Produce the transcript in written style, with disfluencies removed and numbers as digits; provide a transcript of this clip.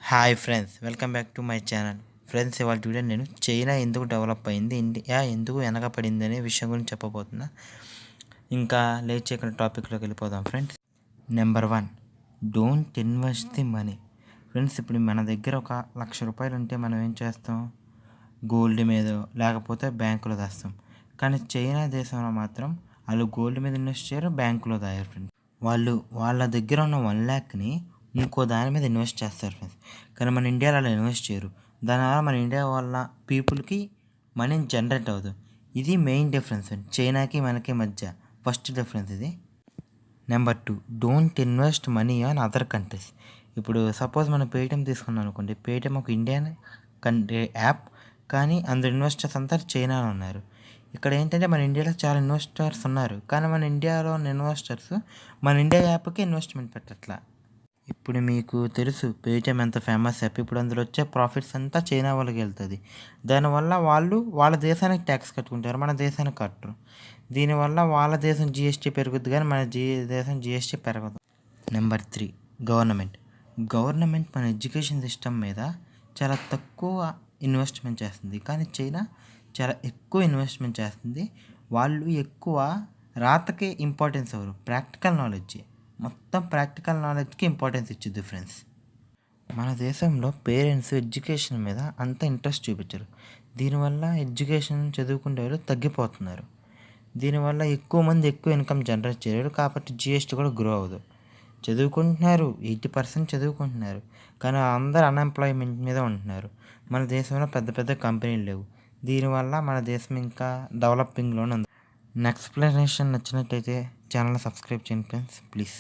Hi friends, welcome back to my channel. Friends, ఇవాళ video నేను China ఎందుకు develop అయింది, ఇండియా ఎందుకు వెనకపడింది అనే విషయం గురించి చెప్పబోతున్నా. ఇంకా లేట్ చేయకుండా టాపిక్లోకి వెళ్ళిపోదాం friends. Number 1, don't invest the money. Friends, ఇప్పుడు మన దగ్గర ఒక ₹1,00,000 ఉంటే మనం ఏం చేస్తాం? గోల్డ్ మీద లేకపోతే బ్యాంకులో దాస్తాం. కానీ చైనా దేశంలో మాత్రం వాళ్ళు గోల్డ్ మీద ఇన్వెస్ట్ చేయరు, బ్యాంకులో దాయరు ఫ్రెండ్స్. వాళ్ళ దగ్గర ఉన్న 1,00,000ని ఇంకో దాని మీద ఇన్వెస్ట్ చేస్తారు ఫ్రెండ్స్. కానీ మన ఇండియాలో అలా ఇన్వెస్ట్ చేయరు. దానివల్ల మన ఇండియా వాళ్ళ పీపుల్కి మనీ జనరేట్ అవ్వదు. ఇది మెయిన్ డిఫరెన్స్ చైనాకి మనకి మధ్య ఫస్ట్ డిఫరెన్స్ ఇది. Number 2, don't invest money on other countries. ఇప్పుడు సపోజ్ మనం పేటిఎం తీసుకున్నాం అనుకోండి. పేటిఎం ఒక ఇండియన్ కంట్రీ యాప్, కానీ అందరు ఇన్వెస్టర్స్ అంతా చైనాలో ఉన్నారు. ఇక్కడ ఏంటంటే మన ఇండియాలో చాలా ఇన్వెస్టర్స్ ఉన్నారు, కానీ మన ఇండియాలో ఉన్న ఇన్వెస్టర్స్ మన ఇండియా యాప్కి ఇన్వెస్ట్మెంట్ పెట్టట్లా. ఇప్పుడు మీకు తెలుసు పేటిఎం ఎంత ఫేమస్ యాప్. ఇప్పుడు అందులో వచ్చే ప్రాఫిట్స్ అంతా చైనా వాళ్ళకి వెళ్తుంది. దానివల్ల వాళ్ళు వాళ్ళ దేశానికి ట్యాక్స్ కట్టుకుంటారు, మన దేశానికి కట్టరు. దీనివల్ల వాళ్ళ దేశం జిఎస్టీ పెరుగుద్ది, కానీ మన దేశం జిఎస్టీ పెరగదు. నెంబర్ 3, గవర్నమెంట్ మన ఎడ్యుకేషన్ సిస్టమ్ మీద చాలా తక్కువ ఇన్వెస్ట్మెంట్ చేస్తుంది, కానీ చైనా చాలా ఎక్కువ ఇన్వెస్ట్మెంట్ చేస్తుంది. వాళ్ళు ఎక్కువ రాతకి ఇంపార్టెన్స్ ఇవ్వరు, ప్రాక్టికల్ నాలెడ్జ్, మొత్తం ప్రాక్టికల్ నాలెడ్జ్కి ఇంపార్టెన్స్ ఇచ్చింది ఫ్రెండ్స్. మన దేశంలో పేరెంట్స్ ఎడ్యుకేషన్ మీద అంత ఇంట్రెస్ట్ చూపించరు. దీనివల్ల ఎడ్యుకేషన్ చదువుకునే వాళ్ళు తగ్గిపోతున్నారు. దీనివల్ల ఎక్కువ మంది ఎక్కువ ఇన్కమ్ జనరేట్ చేయలేరు, కాబట్టి జిఎస్టీ కూడా గ్రో అవ్వదు. చదువుకుంటున్నారు, 80% చదువుకుంటున్నారు, కానీ అందరు అన్ఎంప్లాయ్మెంట్ మీద ఉంటున్నారు. మన దేశంలో పెద్ద పెద్ద కంపెనీలు లేవు. దీనివల్ల మన దేశం ఇంకా డెవలపింగ్లోనే ఉంది. నా ఎక్స్ప్లెనేషన్ నచ్చినట్టయితే ఛానల్ సబ్స్క్రైబ్ చేయండి ఫ్రెండ్స్, ప్లీజ్.